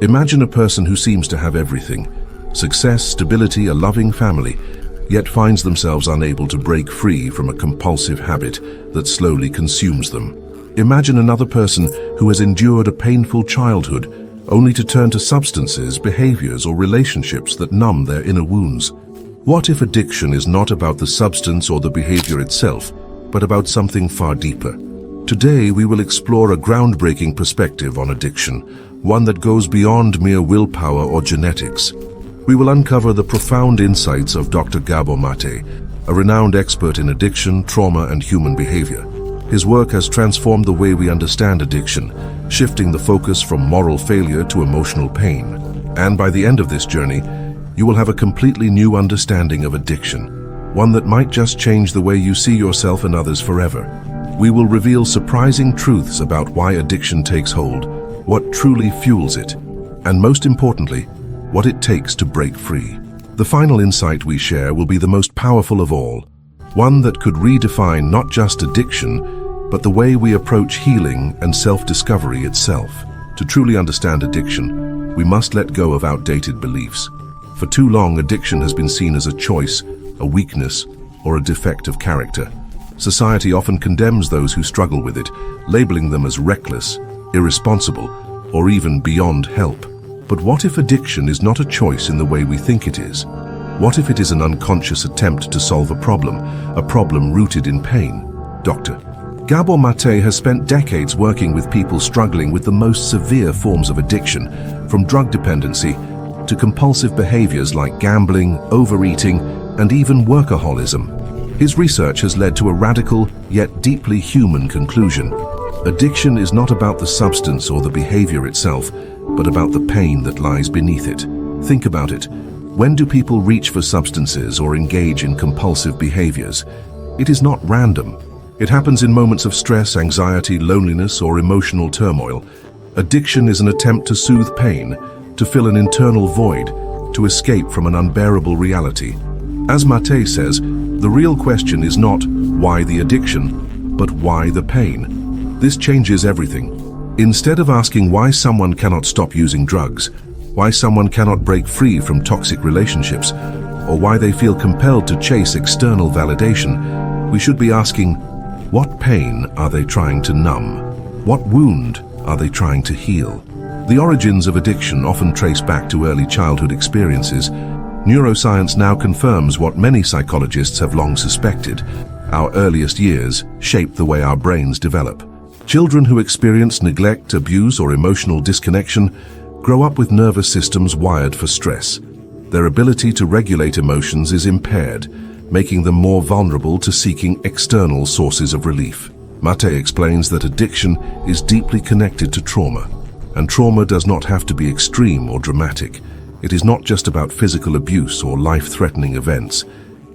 Imagine a person who seems to have everything: success, stability, a loving family, yet finds themselves unable to break free from a compulsive habit that slowly consumes them. Imagine another person who has endured a painful childhood, only to turn to substances, behaviors, or relationships that numb their inner wounds. What if addiction is not about the substance or the behavior itself, but about something far deeper? Today, we will explore a groundbreaking perspective on addiction, one that goes beyond mere willpower or genetics. We will uncover the profound insights of Dr. Gabor Maté, a renowned expert in addiction, trauma, and human behavior. His work has transformed the way we understand addiction, shifting the focus from moral failure to emotional pain. And by the end of this journey, you will have a completely new understanding of addiction, one that might just change the way you see yourself and others forever. We will reveal surprising truths about why addiction takes hold, what truly fuels it, and most importantly, what it takes to break free. The final insight we share will be the most powerful of all, one that could redefine not just addiction, but the way we approach healing and self-discovery itself. To truly understand addiction, we must let go of outdated beliefs. For too long, addiction has been seen as a choice, a weakness, or a defect of character. Society often condemns those who struggle with it, labeling them as reckless, irresponsible, or even beyond help. But what if addiction is not a choice in the way we think it is? What if it is an unconscious attempt to solve a problem rooted in pain? Dr. Gabor Maté has spent decades working with people struggling with the most severe forms of addiction, from drug dependency to compulsive behaviors like gambling, overeating, and even workaholism. His research has led to a radical, yet deeply human conclusion. Addiction is not about the substance or the behavior itself, but about the pain that lies beneath it. Think about it. When do people reach for substances or engage in compulsive behaviors? It is not random. It happens in moments of stress, anxiety, loneliness, or emotional turmoil. Addiction is an attempt to soothe pain, to fill an internal void, to escape from an unbearable reality. As Maté says, the real question is not why the addiction, but why the pain. This changes everything. Instead of asking why someone cannot stop using drugs, why someone cannot break free from toxic relationships, or why they feel compelled to chase external validation, we should be asking, what pain are they trying to numb? What wound are they trying to heal? The origins of addiction often trace back to early childhood experiences. Neuroscience now confirms what many psychologists have long suspected. Our earliest years shape the way our brains develop. Children who experience neglect, abuse, or emotional disconnection grow up with nervous systems wired for stress. Their ability to regulate emotions is impaired, making them more vulnerable to seeking external sources of relief. Maté explains that addiction is deeply connected to trauma, and trauma does not have to be extreme or dramatic. It is not just about physical abuse or life-threatening events.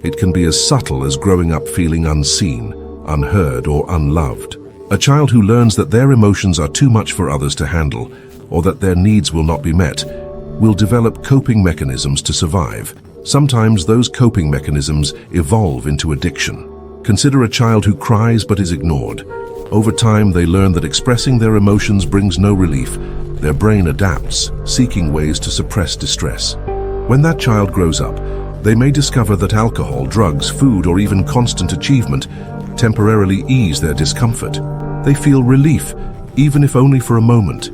It can be as subtle as growing up feeling unseen, unheard, or unloved. A child who learns that their emotions are too much for others to handle, or that their needs will not be met, will develop coping mechanisms to survive. Sometimes those coping mechanisms evolve into addiction. Consider a child who cries but is ignored. Over time, they learn that expressing their emotions brings no relief. Their brain adapts, seeking ways to suppress distress. When that child grows up, they may discover that alcohol, drugs, food, or even constant achievement temporarily ease their discomfort. They feel relief, even if only for a moment.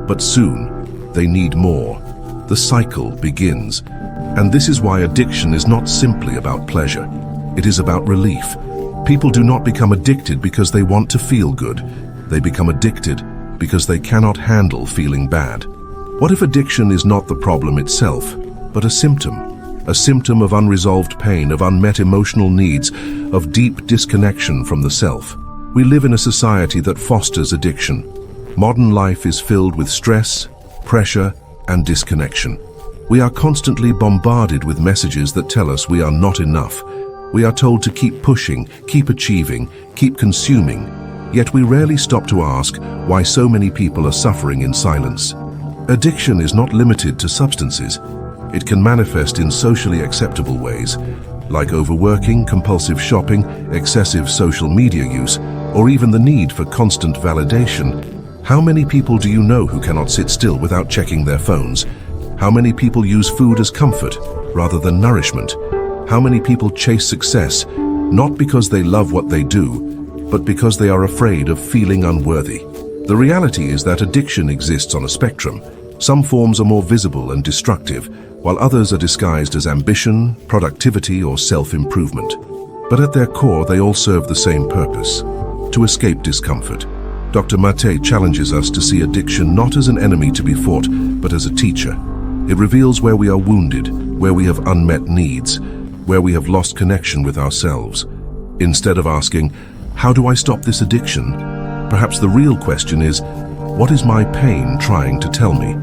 But soon, they need more. The cycle begins. And this is why addiction is not simply about pleasure. It is about relief. People do not become addicted because they want to feel good. They become addicted because they cannot handle feeling bad. What if addiction is not the problem itself, but a symptom of unresolved pain, of unmet emotional needs, of deep disconnection from the self? We live in a society that fosters addiction. Modern life is filled with stress, pressure, and disconnection. We are constantly bombarded with messages that tell us we are not enough. We are told to keep pushing, keep achieving, keep consuming. Yet we rarely stop to ask why so many people are suffering in silence. Addiction is not limited to substances. It can manifest in socially acceptable ways, like overworking, compulsive shopping, excessive social media use, or even the need for constant validation. How many people do you know who cannot sit still without checking their phones? How many people use food as comfort rather than nourishment? How many people chase success not because they love what they do, but because they are afraid of feeling unworthy? The reality is that addiction exists on a spectrum. Some forms are more visible and destructive, while others are disguised as ambition, productivity, or self-improvement. But at their core, they all serve the same purpose: to escape discomfort. Dr. Maté challenges us to see addiction not as an enemy to be fought, but as a teacher. It reveals where we are wounded, where we have unmet needs, where we have lost connection with ourselves. Instead of asking, "How do I stop this addiction?" perhaps the real question is, "What is my pain trying to tell me?"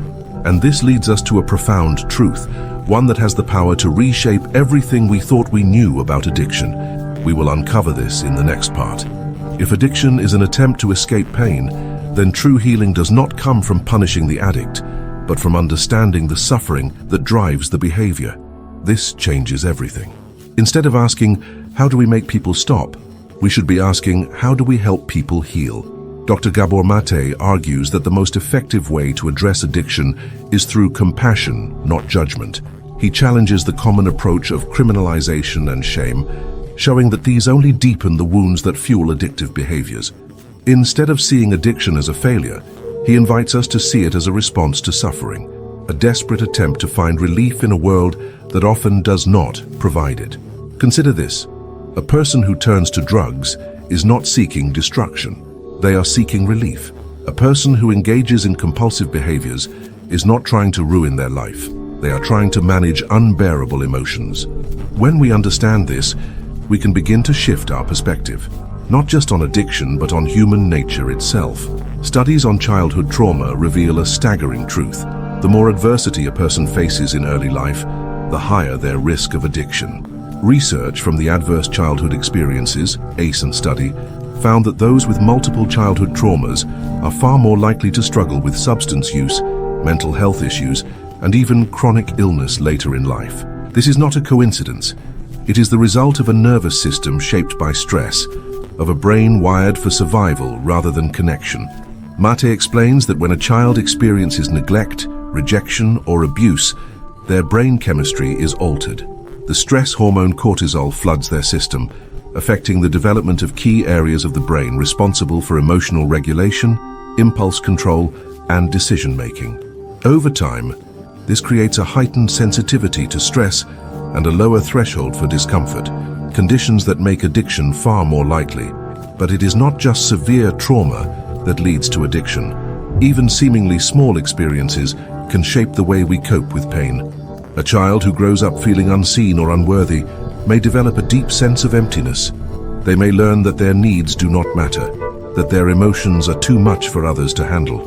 And this leads us to a profound truth, one that has the power to reshape everything we thought we knew about addiction. We will uncover this in the next part. If addiction is an attempt to escape pain, then true healing does not come from punishing the addict, but from understanding the suffering that drives the behavior. This changes everything. Instead of asking, "How do we make people stop?" we should be asking, "How do we help people heal?" Dr. Gabor Maté argues that the most effective way to address addiction is through compassion, not judgment. He challenges the common approach of criminalization and shame, showing that these only deepen the wounds that fuel addictive behaviors. Instead of seeing addiction as a failure, he invites us to see it as a response to suffering, a desperate attempt to find relief in a world that often does not provide it. Consider this: a person who turns to drugs is not seeking destruction. They are seeking relief. A person who engages in compulsive behaviors is not trying to ruin their life. They are trying to manage unbearable emotions. When we understand this, we can begin to shift our perspective, not just on addiction, but on human nature itself. Studies on childhood trauma reveal a staggering truth. The more adversity a person faces in early life, the higher their risk of addiction. Research from the Adverse Childhood Experiences, ACE study, found that those with multiple childhood traumas are far more likely to struggle with substance use, mental health issues, and even chronic illness later in life. This is not a coincidence. It is the result of a nervous system shaped by stress, of a brain wired for survival rather than connection. Maté explains that when a child experiences neglect, rejection, or abuse, their brain chemistry is altered. The stress hormone cortisol floods their system, affecting the development of key areas of the brain responsible for emotional regulation, impulse control, and decision-making. Over time, this creates a heightened sensitivity to stress and a lower threshold for discomfort, conditions that make addiction far more likely. But it is not just severe trauma that leads to addiction. Even seemingly small experiences can shape the way we cope with pain. A child who grows up feeling unseen or unworthy may develop a deep sense of emptiness. They may learn that their needs do not matter, that their emotions are too much for others to handle.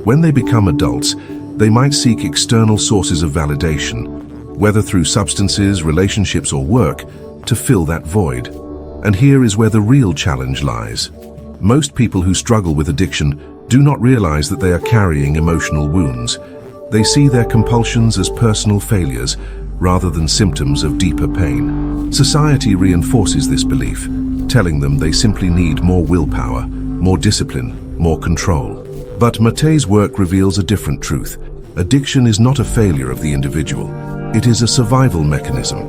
When they become adults, they might seek external sources of validation, whether through substances, relationships, or work, to fill that void. And here is where the real challenge lies. Most people who struggle with addiction do not realize that they are carrying emotional wounds. They see their compulsions as personal failures rather than symptoms of deeper pain. Society reinforces this belief, telling them they simply need more willpower, more discipline, more control. But Maté's work reveals a different truth. Addiction is not a failure of the individual. It is a survival mechanism,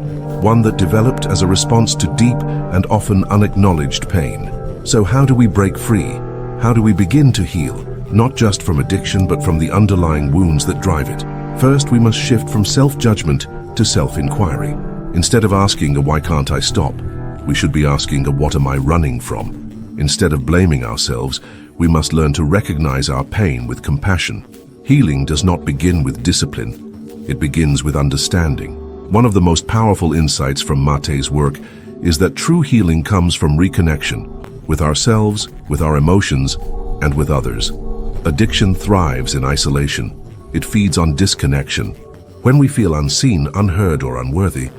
one that developed as a response to deep and often unacknowledged pain. So how do we break free? How do we begin to heal? Not just from addiction, but from the underlying wounds that drive it. First, we must shift from self-judgment to self-inquiry. Instead of asking a "why can't I stop?" we should be asking a "what am I running from?" Instead of blaming ourselves, we must learn to recognize our pain with compassion. Healing does not begin with discipline. It begins with understanding. One of the most powerful insights from Maté's work is that true healing comes from reconnection with ourselves, with our emotions, and with others. Addiction thrives in isolation. It feeds on disconnection. When we feel unseen, unheard, or unworthy,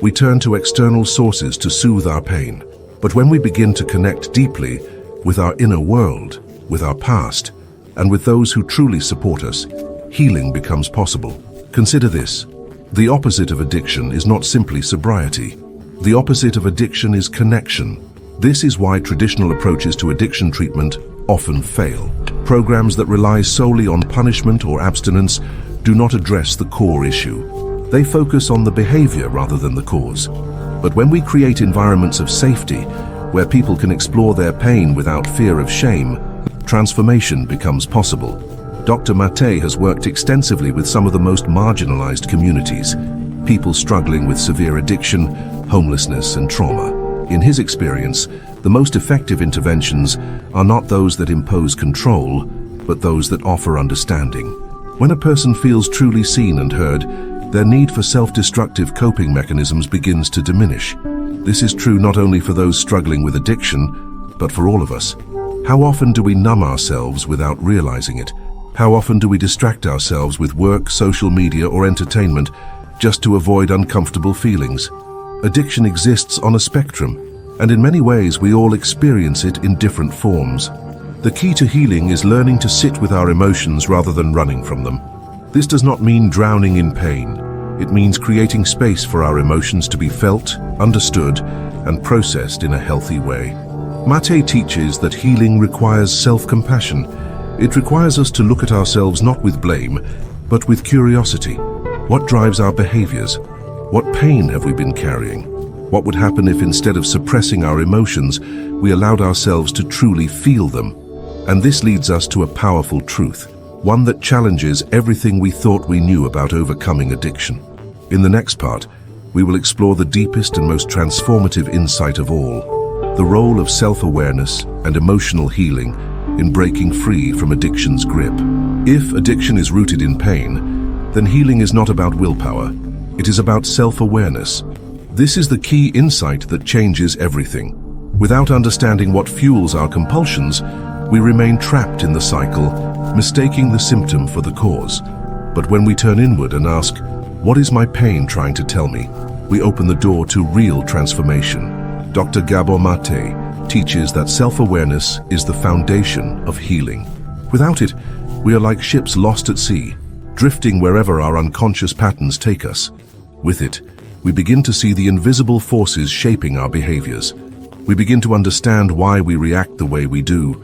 we turn to external sources to soothe our pain. But when we begin to connect deeply with our inner world, with our past, and with those who truly support us, healing becomes possible. Consider this. The opposite of addiction is not simply sobriety. The opposite of addiction is connection. This is why traditional approaches to addiction treatment often fail. Programs that rely solely on punishment or abstinence do not address the core issue. They focus on the behavior rather than the cause. But when we create environments of safety, where people can explore their pain without fear of shame, transformation becomes possible. Dr. Maté has worked extensively with some of the most marginalized communities, people struggling with severe addiction, homelessness, and trauma. In his experience, the most effective interventions are not those that impose control, but those that offer understanding. When a person feels truly seen and heard, their need for self-destructive coping mechanisms begins to diminish. This is true not only for those struggling with addiction, but for all of us. How often do we numb ourselves without realizing it? How often do we distract ourselves with work, social media, or entertainment just to avoid uncomfortable feelings? Addiction exists on a spectrum, and in many ways we all experience it in different forms. The key to healing is learning to sit with our emotions rather than running from them. This does not mean drowning in pain. It means creating space for our emotions to be felt, understood, and processed in a healthy way. Maté teaches that healing requires self-compassion. It requires us to look at ourselves not with blame, but with curiosity. What drives our behaviors? What pain have we been carrying? What would happen if instead of suppressing our emotions, we allowed ourselves to truly feel them? And this leads us to a powerful truth, one that challenges everything we thought we knew about overcoming addiction. In the next part, we will explore the deepest and most transformative insight of all, the role of self-awareness and emotional healing in breaking free from addiction's grip. If addiction is rooted in pain, then healing is not about willpower. It is about self-awareness. This is the key insight that changes everything. Without understanding what fuels our compulsions, we remain trapped in the cycle, mistaking the symptom for the cause. But when we turn inward and ask, "What is my pain trying to tell me?" we open the door to real transformation. Dr. Gabor Maté teaches that self-awareness is the foundation of healing. Without it, we are like ships lost at sea, drifting wherever our unconscious patterns take us. With it, we begin to see the invisible forces shaping our behaviors. We begin to understand why we react the way we do,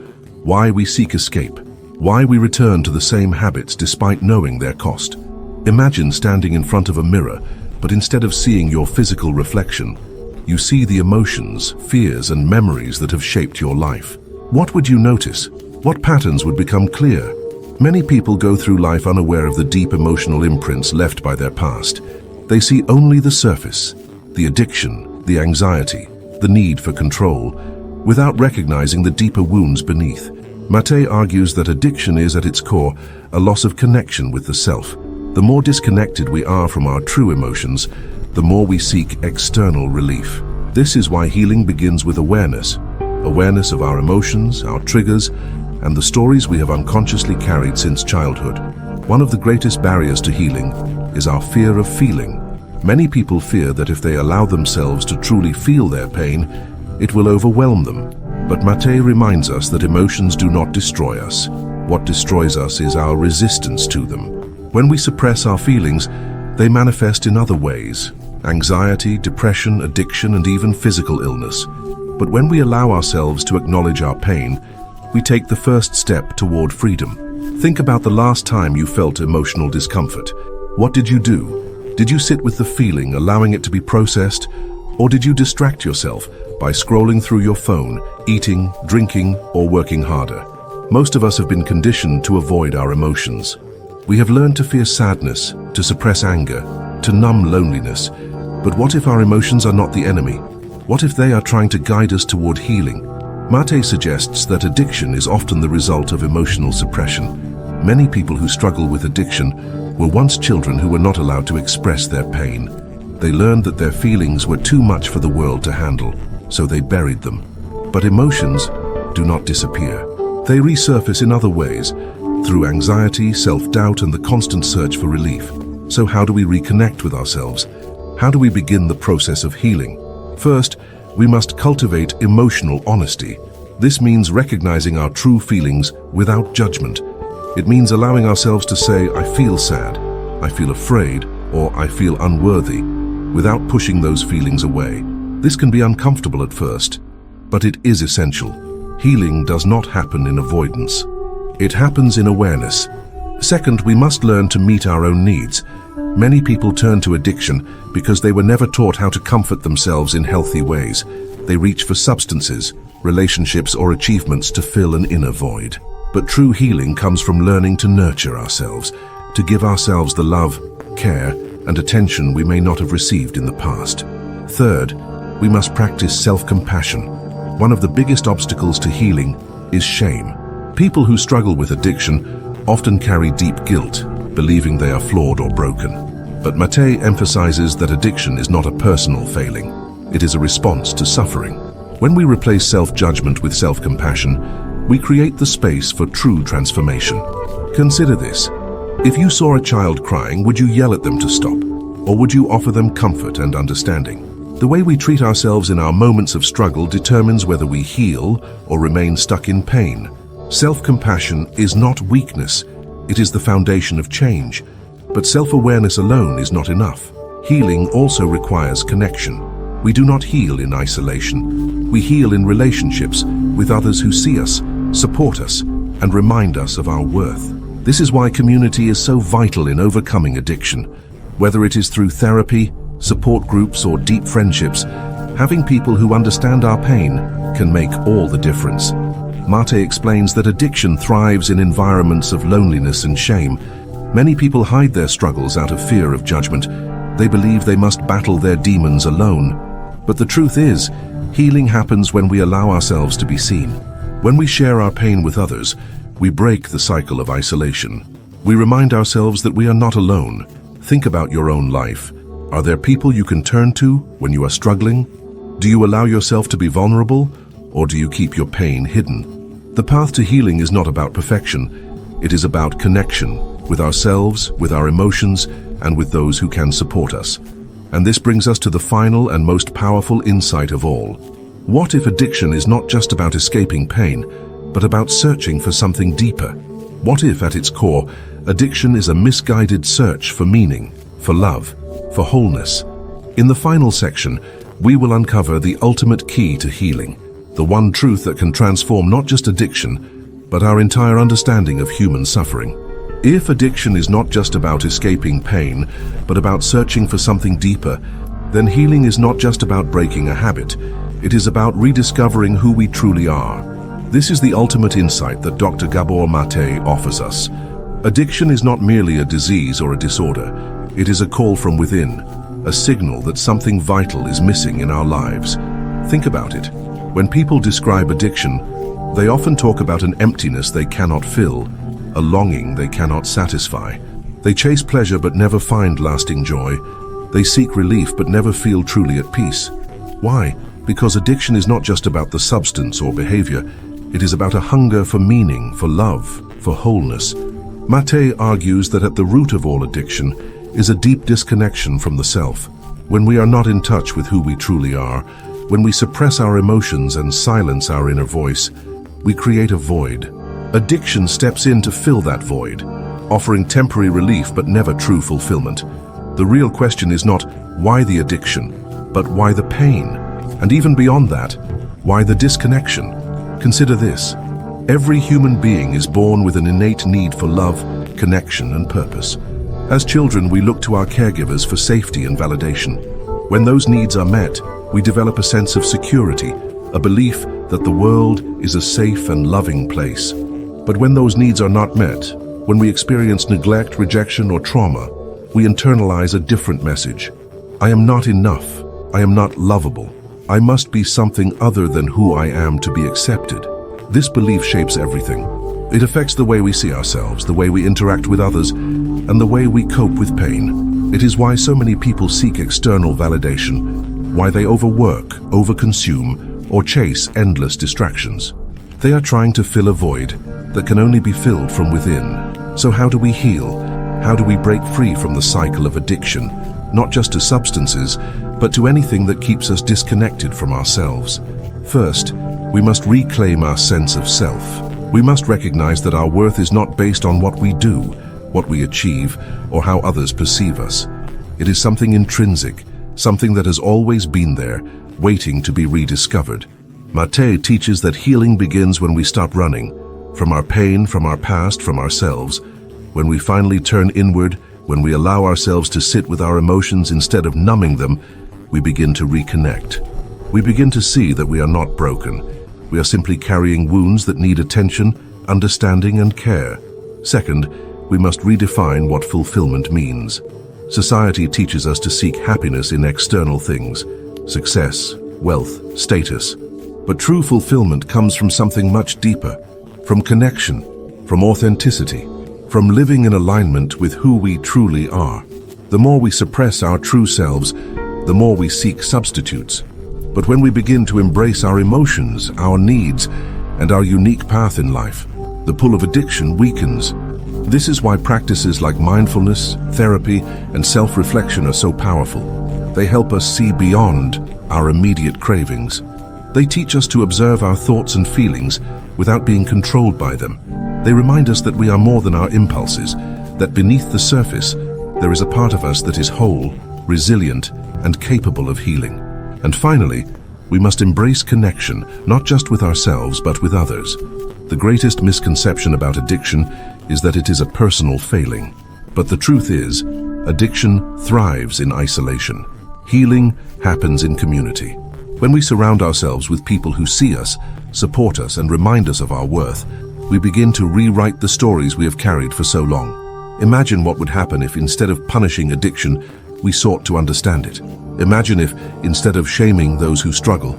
why we seek escape, why we return to the same habits despite knowing their cost. Imagine standing in front of a mirror, but instead of seeing your physical reflection, you see the emotions, fears, and memories that have shaped your life. What would you notice? What patterns would become clear? Many people go through life unaware of the deep emotional imprints left by their past. They see only the surface, the addiction, the anxiety, the need for control, without recognizing the deeper wounds beneath. Maté argues that addiction is, at its core, a loss of connection with the self. The more disconnected we are from our true emotions, the more we seek external relief. This is why healing begins with awareness. Awareness of our emotions, our triggers, and the stories we have unconsciously carried since childhood. One of the greatest barriers to healing is our fear of feeling. Many people fear that if they allow themselves to truly feel their pain, it will overwhelm them. But Maté reminds us that emotions do not destroy us. What destroys us is our resistance to them. When we suppress our feelings, they manifest in other ways: anxiety, depression, addiction, and even physical illness. But when we allow ourselves to acknowledge our pain, we take the first step toward freedom. Think about the last time you felt emotional discomfort. What did you do? Did you sit with the feeling, allowing it to be processed? Or did you distract yourself by scrolling through your phone, eating, drinking, or working harder? Most of us have been conditioned to avoid our emotions. We have learned to fear sadness, to suppress anger, to numb loneliness. But what if our emotions are not the enemy? What if they are trying to guide us toward healing? Maté suggests that addiction is often the result of emotional suppression. Many people who struggle with addiction were once children who were not allowed to express their pain. They learned that their feelings were too much for the world to handle, so they buried them. But emotions do not disappear. They resurface in other ways, through anxiety, self-doubt, and the constant search for relief. So how do we reconnect with ourselves? How do we begin the process of healing? First, we must cultivate emotional honesty. This means recognizing our true feelings without judgment. It means allowing ourselves to say, "I feel sad, I feel afraid," or "I feel unworthy," without pushing those feelings away. This can be uncomfortable at first, but it is essential. Healing does not happen in avoidance. It happens in awareness. Second, we must learn to meet our own needs. Many people turn to addiction because they were never taught how to comfort themselves in healthy ways. They reach for substances, relationships, or achievements to fill an inner void. But true healing comes from learning to nurture ourselves, to give ourselves the love, care, and attention we may not have received in the past. Third, we must practice self-compassion. One of the biggest obstacles to healing is shame. People who struggle with addiction often carry deep guilt, believing they are flawed or broken. But Maté emphasizes that addiction is not a personal failing. It is a response to suffering. When we replace self-judgment with self-compassion, we create the space for true transformation. Consider this. If you saw a child crying, would you yell at them to stop? Or would you offer them comfort and understanding? The way we treat ourselves in our moments of struggle determines whether we heal or remain stuck in pain. Self-compassion is not weakness. It is the foundation of change. But self-awareness alone is not enough. Healing also requires connection. We do not heal in isolation. We heal in relationships with others who see us, support us, and remind us of our worth. This is why community is so vital in overcoming addiction. Whether it is through therapy, support groups, or deep friendships, having people who understand our pain can make all the difference. Maté explains that addiction thrives in environments of loneliness and shame. Many people hide their struggles out of fear of judgment. They believe they must battle their demons alone. But the truth is, healing happens when we allow ourselves to be seen. When we share our pain with others, we break the cycle of isolation. We remind ourselves that we are not alone. Think about your own life. Are there people you can turn to when you are struggling? Do you allow yourself to be vulnerable, or do you keep your pain hidden? The path to healing is not about perfection. It is about connection with ourselves, with our emotions, and with those who can support us. And this brings us to the final and most powerful insight of all. What if addiction is not just about escaping pain, but about searching for something deeper? What if, at its core, addiction is a misguided search for meaning, for love, for wholeness? In the final section, we will uncover the ultimate key to healing, the one truth that can transform not just addiction, but our entire understanding of human suffering. If addiction is not just about escaping pain, but about searching for something deeper, then healing is not just about breaking a habit. It is about rediscovering who we truly are. This is the ultimate insight that Dr. Gabor Maté offers us. Addiction is not merely a disease or a disorder. It is a call from within, a signal that something vital is missing in our lives. Think about it. When people describe addiction, they often talk about an emptiness they cannot fill, a longing they cannot satisfy. They chase pleasure but never find lasting joy. They seek relief but never feel truly at peace. Why? Because addiction is not just about the substance or behavior. It is about a hunger for meaning, for love, for wholeness. Maté argues that at the root of all addiction is a deep disconnection from the self. When we are not in touch with who we truly are, when we suppress our emotions and silence our inner voice, we create a void. Addiction steps in to fill that void, offering temporary relief but never true fulfillment. The real question is not why the addiction, but why the pain? And even beyond that, why the disconnection? Consider this. Every human being is born with an innate need for love, connection, and purpose. As children, we look to our caregivers for safety and validation. When those needs are met, we develop a sense of security, a belief that the world is a safe and loving place. But when those needs are not met, when we experience neglect, rejection, or trauma, we internalize a different message. I am not enough. I am not lovable. I must be something other than who I am to be accepted. This belief shapes everything. It affects the way we see ourselves, the way we interact with others, and the way we cope with pain. It is why so many people seek external validation, why they overwork, overconsume, or chase endless distractions. They are trying to fill a void that can only be filled from within. So how do we heal? How do we break free from the cycle of addiction, not just to substances, but to anything that keeps us disconnected from ourselves? First, we must reclaim our sense of self. We must recognize that our worth is not based on what we do, what we achieve, or how others perceive us. It is something intrinsic, something that has always been there, waiting to be rediscovered. Maté teaches that healing begins when we stop running from our pain, from our past, from ourselves. When we finally turn inward, when we allow ourselves to sit with our emotions instead of numbing them, we begin to reconnect. We begin to see that we are not broken. We are simply carrying wounds that need attention, understanding, and care. Second, we must redefine what fulfillment means. Society teaches us to seek happiness in external things, success, wealth, status. But true fulfillment comes from something much deeper, from connection, from authenticity, from living in alignment with who we truly are. The more we suppress our true selves, the more we seek substitutes. But when we begin to embrace our emotions, our needs, and our unique path in life, the pull of addiction weakens. This is why practices like mindfulness, therapy, and self-reflection are so powerful. They help us see beyond our immediate cravings. They teach us to observe our thoughts and feelings without being controlled by them. They remind us that we are more than our impulses, that beneath the surface, there is a part of us that is whole, resilient, and capable of healing. And finally, we must embrace connection, not just with ourselves, but with others. The greatest misconception about addiction is that it is a personal failing. But the truth is, addiction thrives in isolation. Healing happens in community. When we surround ourselves with people who see us, support us, and remind us of our worth, we begin to rewrite the stories we have carried for so long. Imagine what would happen if, instead of punishing addiction, we sought to understand it. Imagine if, instead of shaming those who struggle,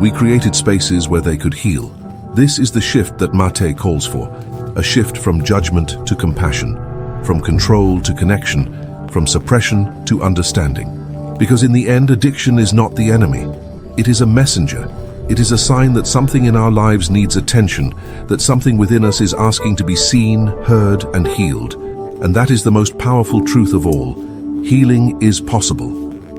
we created spaces where they could heal. This is the shift that Maté calls for, a shift from judgment to compassion, from control to connection, from suppression to understanding. Because in the end, addiction is not the enemy. It is a messenger. It is a sign that something in our lives needs attention, that something within us is asking to be seen, heard, and healed. And that is the most powerful truth of all. Healing is possible.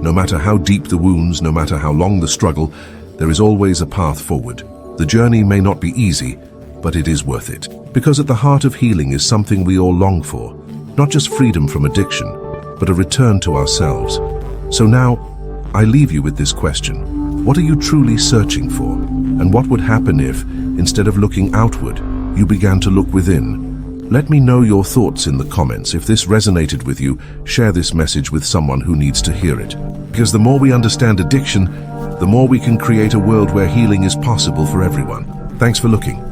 No matter how deep the wounds, no matter how long the struggle, there is always a path forward. The journey may not be easy, but it is worth it. Because at the heart of healing is something we all long for. Not just freedom from addiction, but a return to ourselves. So now, I leave you with this question. What are you truly searching for? And what would happen if, instead of looking outward, you began to look within? Let me know your thoughts in the comments. If this resonated with you, share this message with someone who needs to hear it. Because the more we understand addiction, the more we can create a world where healing is possible for everyone. Thanks for looking.